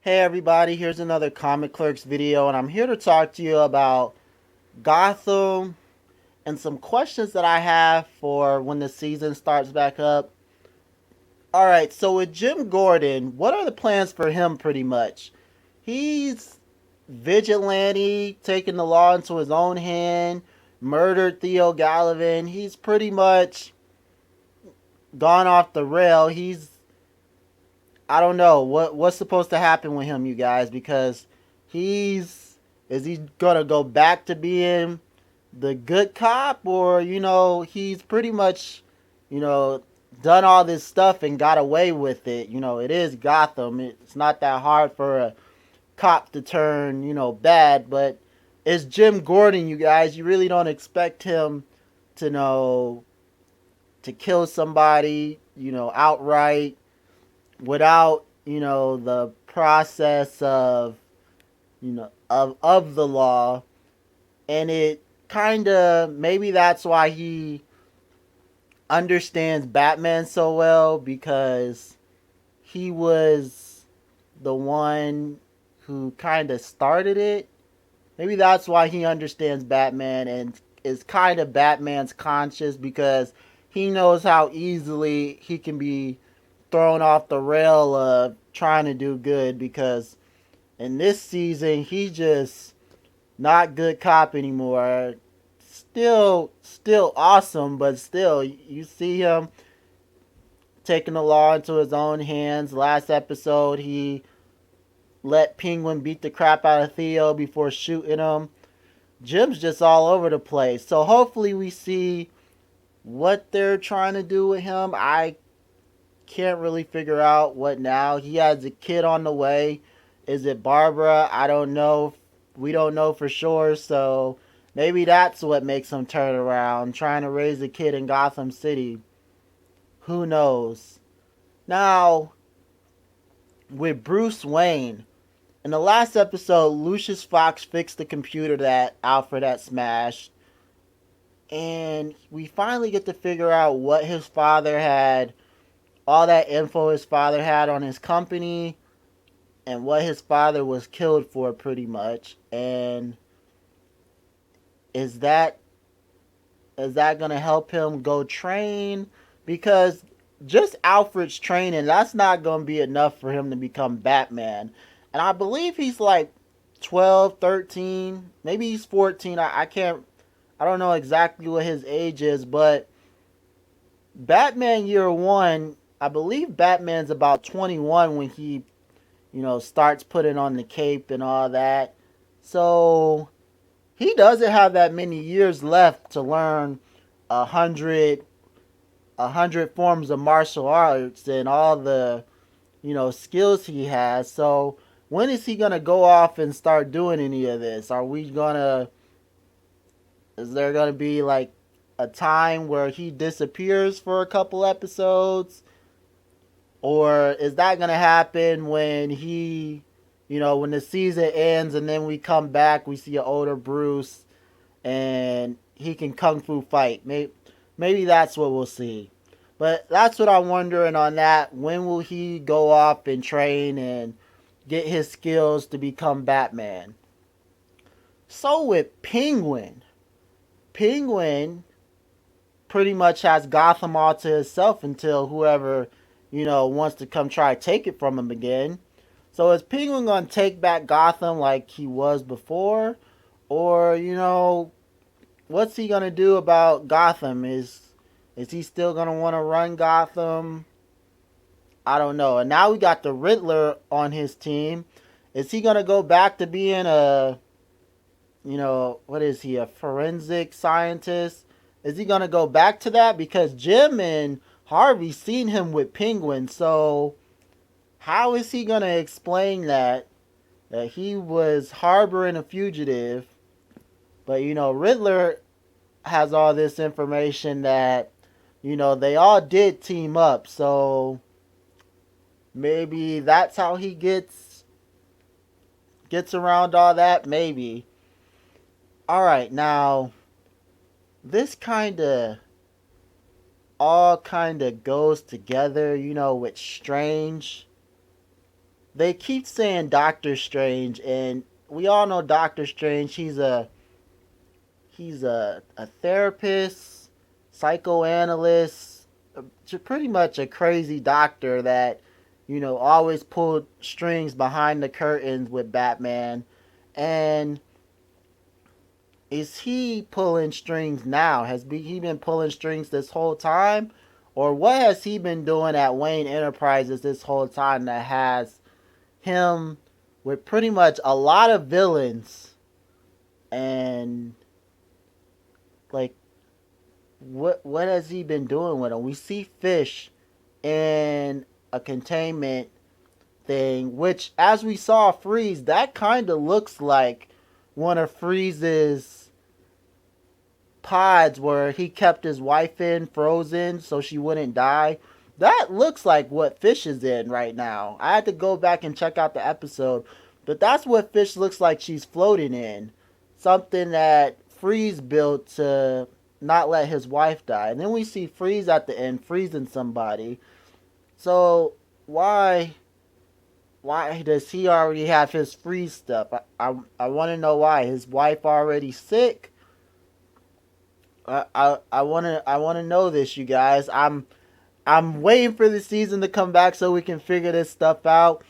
Hey everybody, here's another Comic Clerks video, and I'm here to talk to you about Gotham and some questions that I have for when the season starts back up. Alright, so with Jim Gordon, what are the plans for him pretty much? He's vigilante, taking the law into his own hand, murdered Theo Gallivan. He's pretty much gone off the rail. I don't know what's supposed to happen with him, you guys, because he's is he gonna go back to being the good cop, or he's pretty much you know done all this stuff and got away with it. It is Gotham. It's not that hard for a cop to turn bad, but it's Jim Gordon, you guys. You really don't expect him to to kill somebody outright without the process of the law. And it kind of, maybe that's why he understands Batman so well, because he was the one who kind of started it. Maybe that's why he understands Batman and is kind of Batman's conscience, because he knows how easily he can be thrown off the rail of trying to do good, because in this season he's just not good cop anymore. Still awesome, but still you see him taking the law into his own hands. Last episode he let Penguin beat the crap out of Theo before shooting him. Jim's just all over the place. So hopefully we see what they're trying to do with him. I can't really figure out what now. He has a kid on the way. Is it Barbara? I don't know. We don't know for sure. So maybe that's what makes him turn around, trying to raise a kid in Gotham City. Who knows? Now, with Bruce Wayne, in the last episode, Lucius Fox fixed the computer that Alfred had smashed. And we finally get to figure out what his father had, all that info his father had on his company, and what his father was killed for, pretty much. And is that going to help him go train? Because just Alfred's training, that's not going to be enough for him to become Batman. And I believe he's like 12, 13, maybe he's 14. I don't know exactly what his age is, but Batman Year One, I believe Batman's about 21 when he, starts putting on the cape and all that. So he doesn't have that many years left to learn a hundred a hundred forms of martial arts and all the skills he has. So when is he gonna go off and start doing any of this? Is there gonna be like a time where he disappears for a couple episodes? Or is that going to happen when when the season ends and then we come back, we see an older Bruce and he can kung fu fight? Maybe that's what we'll see. But that's what I'm wondering on that. When will he go off and train and get his skills to become Batman? So with Penguin pretty much has Gotham all to himself until whoever, wants to come try to take it from him again. So is Penguin going to take back Gotham like he was before? Or, what's he going to do about Gotham? Is he still going to want to run Gotham? I don't know. And now we got the Riddler on his team. Is he going to go back to being what is he, a forensic scientist? Is he going to go back to that? Because Jim and Harvey seen him with Penguin. So how is he going to explain that he was harboring a fugitive? But, Riddler has all this information that, they all did team up. So maybe that's how he gets around all that. Maybe. All right, now this all kind of goes together, with Strange. they keep saying Doctor Strange, and we all know Doctor Strange. He's a therapist, psychoanalyst, pretty much a crazy doctor that always pulled strings behind the curtains with Batman. And is he pulling strings now? He been pulling strings this whole time? Or what has he been doing at Wayne Enterprises this whole time that has him with pretty much a lot of villains? And like, what has he been doing with them? We see Fish in a containment thing, which, as we saw Freeze, that kind of looks like one of Freeze's pods where he kept his wife in frozen so she wouldn't die. That looks like what Fish is in right now. I had to go back and check out the episode, but that's what Fish looks like she's floating in. Something that Freeze built to not let his wife die. And then we see Freeze at the end freezing somebody. So why does he already have his freeze stuff? I want to know why. His wife already sick. I want to know this, you guys. I'm waiting for the season to come back so we can figure this stuff out.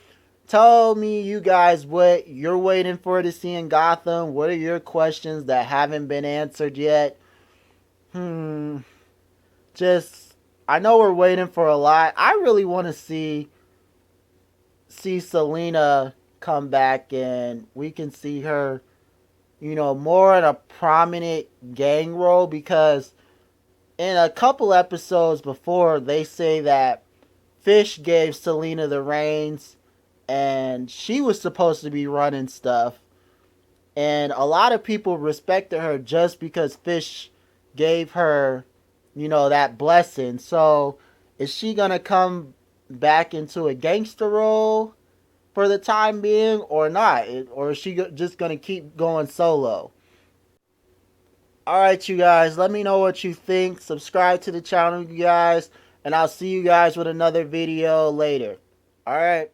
Tell me, you guys, what you're waiting for to see in Gotham. What are your questions that haven't been answered yet? Just, I know we're waiting for a lot. I really want to see Selena come back and we can see her, more in a prominent gang role, because in a couple episodes before, they say that Fish gave Selena the reins and she was supposed to be running stuff. And a lot of people respected her just because Fish gave her, that blessing. So is she going to come back into a gangster role for the time being or not? Or is she just going to keep going solo? Alright, you guys, let me know what you think. Subscribe to the channel, you guys, and I'll see you guys with another video later. Alright.